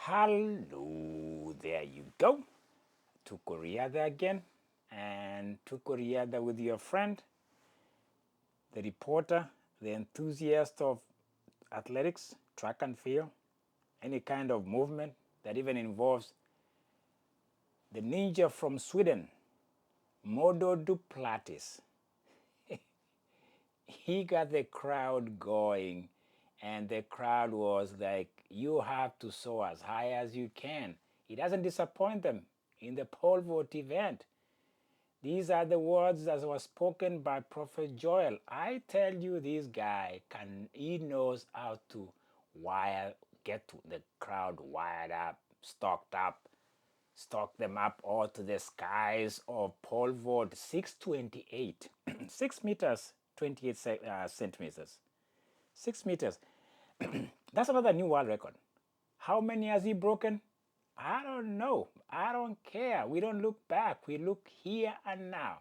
Hello, there you go. To Korea there again, and to Korea there with your friend, the reporter, the enthusiast of athletics, track and field, any kind of movement that even involves the ninja from Sweden, Mondo Duplantis. He got the crowd going, and the crowd was like, you have to soar as high as you can. He doesn't disappoint them in the pole vault event. These are the words that were spoken by Prophet Joel. I tell you, this guy he knows how to get to the crowd wired up, stock them up all to the skies of pole vault 628, 6 meters, 28 centimeters, 6 meters. That's another new world record. How many has he broken? I don't know. I don't care. We don't look back. We look here and now.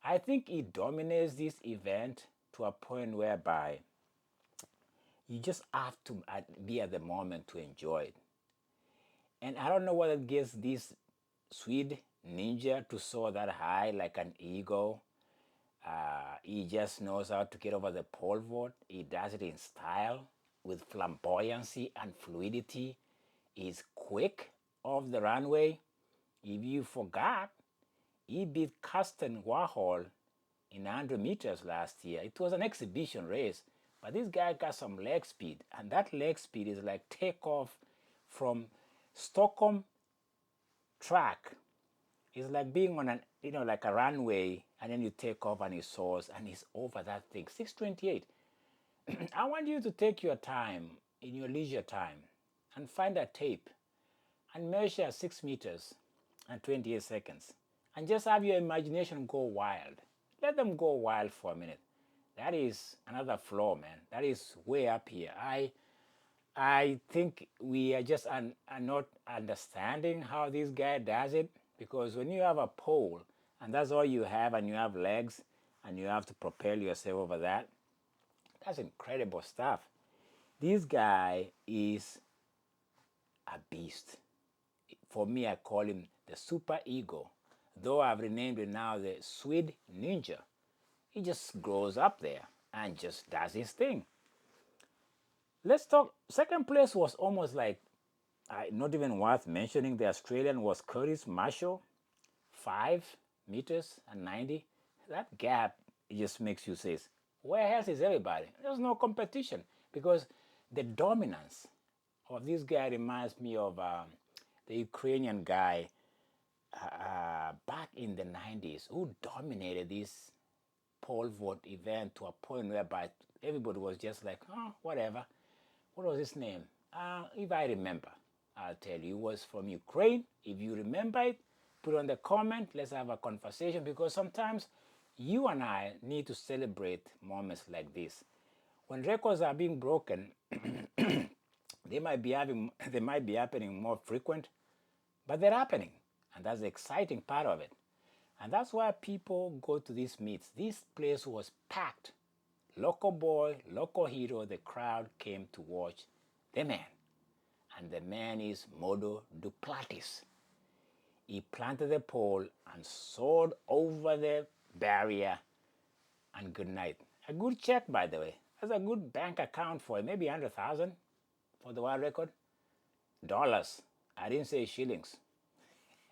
I think he dominates this event to a point whereby you just have to be at the moment to enjoy it. And I don't know what it gives this Swede ninja to soar that high like an eagle. He just knows how to get over the pole vault. He does it in style with flamboyancy and fluidity. He's quick off the runway. If you forgot, he beat Karsten Warholm in 100 meters last year. It was an exhibition race, but this guy got some leg speed, and that leg speed is like takeoff from Stockholm track. It's like being on an, like a runway, and then you take off and it soars, and it's over that thing. 628. I want you to take your time, in your leisure time, and find a tape and measure 6 meters and 28 seconds. And just have your imagination go wild. Let them go wild for a minute. That is another floor, man. That is way up here. I think we are just are not understanding how this guy does it, because when you have a pole and that's all you have, and you have legs and you have to propel yourself over that, that's incredible stuff. This guy is a beast. For me, I call him the super ego, though I've renamed it now the Swede Ninja. He just grows up there and just does his thing. Let's talk. Second place was almost like, not even worth mentioning. The Australian was Curtis Marshall, 5 meters and 90. That gap just makes you say, where else is everybody? There's no competition, because the dominance of this guy reminds me of the Ukrainian guy back in the 90s who dominated this pole vault event to a point whereby everybody was just like, oh, whatever. What was his name? If I remember, I'll tell you. It was from Ukraine. If you remember it, put on the comment. Let's have a conversation, because sometimes you and I need to celebrate moments like this. When records are being broken, they might be happening more frequent, but they're happening, and that's the exciting part of it. And that's why people go to these meets. This place was packed. Local boy, local hero, the crowd came to watch the man. And the man is Mondo Duplantis. He planted the pole and soared over the barrier, and good night. A good check, by the way. That's a good bank account for it. Maybe 100,000 for the world record. Dollars. I didn't say shillings.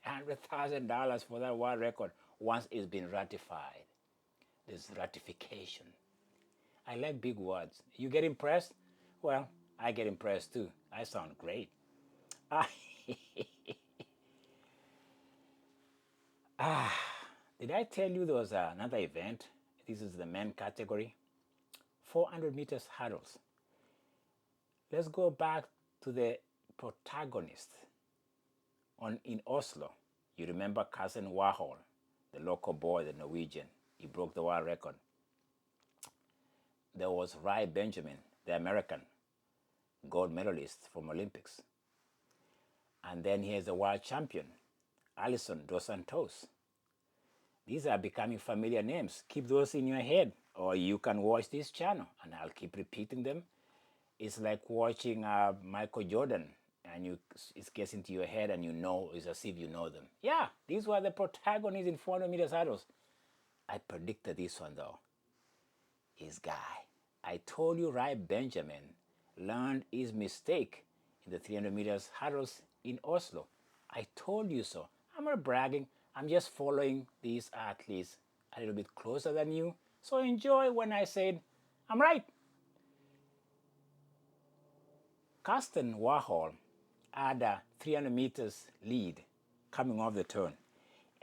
$100,000 for that world record once it's been ratified. There's ratification. I like big words. You get impressed? Well, I get impressed too. I sound great. Did I tell you there was another event? This is the men category. 400 meters hurdles. Let's go back to the protagonist in Oslo. You remember Karsten Warholm, the local boy, the Norwegian. He broke the world record. There was Ray Benjamin, the American gold medalist from Olympics. And then here's the world champion, Alison dos Santos. These are becoming familiar names. Keep those in your head, or you can watch this channel, and I'll keep repeating them. It's like watching Michael Jordan and it gets into your head and you know, it's as if you know them. Yeah, these were the protagonists in 400 meters hurdles. I predicted this one though. His guy. I told you Rai Benjamin learned his mistake in the 300 meters hurdles in Oslo. I told you so. I'm not bragging. I'm just following these athletes a little bit closer than you. So enjoy when I said, I'm right. Karsten Warholm had a 300 meters lead coming off the turn.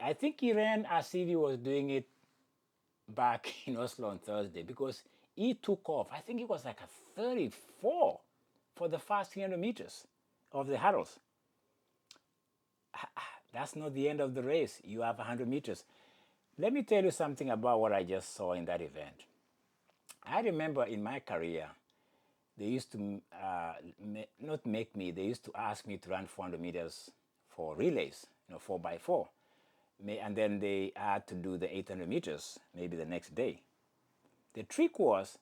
I think he ran as if he was doing it back in Oslo on Thursday because he took off. I think it was like a 34 for the first 300 meters of the hurdles. That's not the end of the race. You have 100 meters. Let me tell you something about what I just saw in that event. I remember in my career, they used to not make me, they used to ask me to run 400 meters for relays, 4x4. And then they had to do the 800 meters maybe the next day. The trick was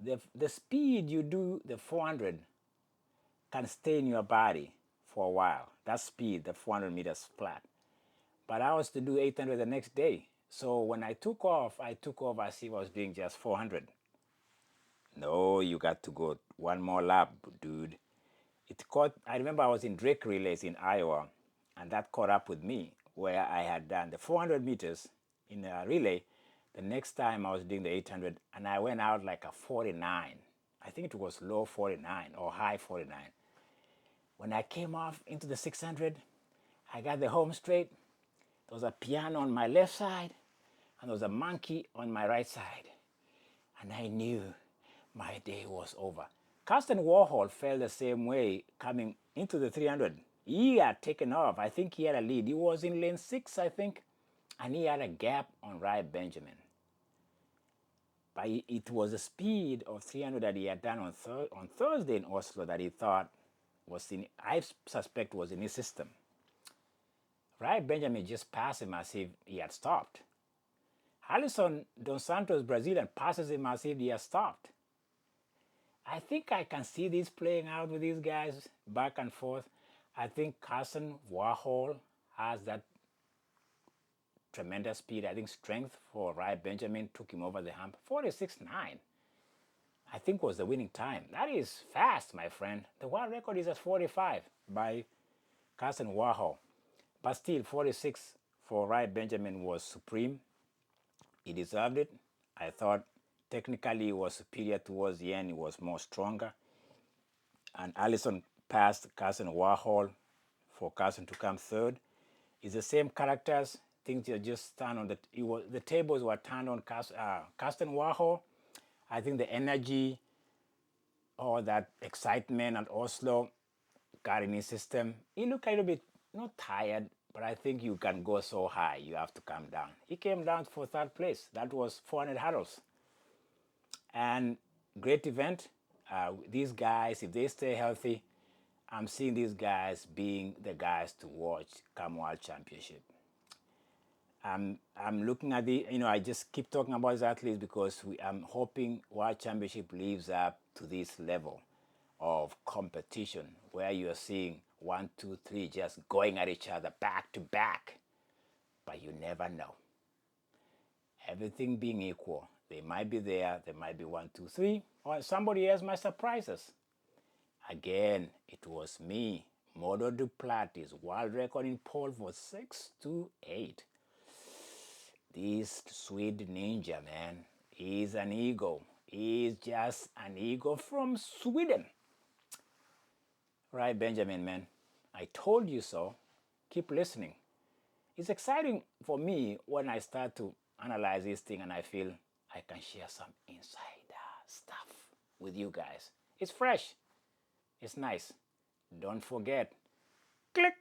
the speed you do the 400 can stay in your body for a while. That speed, the 400 meters flat. But I was to do 800 the next day. So when I took off as if I was doing just 400. No, you got to go one more lap, dude. It caught, I remember I was in Drake relays in Iowa, and that caught up with me, where I had done the 400 meters in a relay. The next time I was doing the 800, and I went out like a 49. I think it was low 49 or high 49. When I came off into the 600, I got the home straight. There was a piano on my left side, and there was a monkey on my right side. And I knew my day was over. Karsten Warholm felt the same way coming into the 300. He had taken off. I think he had a lead. He was in lane 6, I think, and he had a gap on Rai Benjamin. But it was the speed of 300 that he had done on Thursday in Oslo that he thought was I suspect was in his system. Rai Benjamin just passed him as if he had stopped. Alison Dos Santos, Brazilian, passes him as if he has stopped. I think I can see this playing out with these guys back and forth. I think Karsten Warholm has that tremendous speed. I think strength for Rai Benjamin took him over the hump. 46.9, I think, was the winning time. That is fast, my friend. The world record is at 45 by Karsten Warholm. But still, 46 for Rai Benjamin was supreme. He deserved it. I thought technically he was superior towards the end. He was more stronger. And Alison passed Karsten Warholm for Karsten to come third. It's the same characters. Things are just turned on the tables were turned on Karsten Warholm. I think the energy or that excitement at Oslo got in his system. He looked a little bit not tired, but I think you can go so high, you have to come down. He came down for third place. That was 400 hurdles. And great event. These guys, if they stay healthy, I'm seeing these guys being the guys to watch come World Championship. I'm looking at I just keep talking about these athletes because I'm hoping World Championship lives up to this level of competition where you're seeing 1, 2, 3 just going at each other back to back. But you never know. Everything being equal, they might be there, they might be 1, 2, 3, or somebody else might surprise us. Again, it was me, Mondo Duplantis, world record in pole for 628. This sweet ninja, man, he's an ego. He's just an ego from Sweden. Right, Benjamin, man. I told you so. Keep listening. It's exciting for me when I start to analyze this thing and I feel I can share some inside stuff with you guys. It's fresh. It's nice. Don't forget, click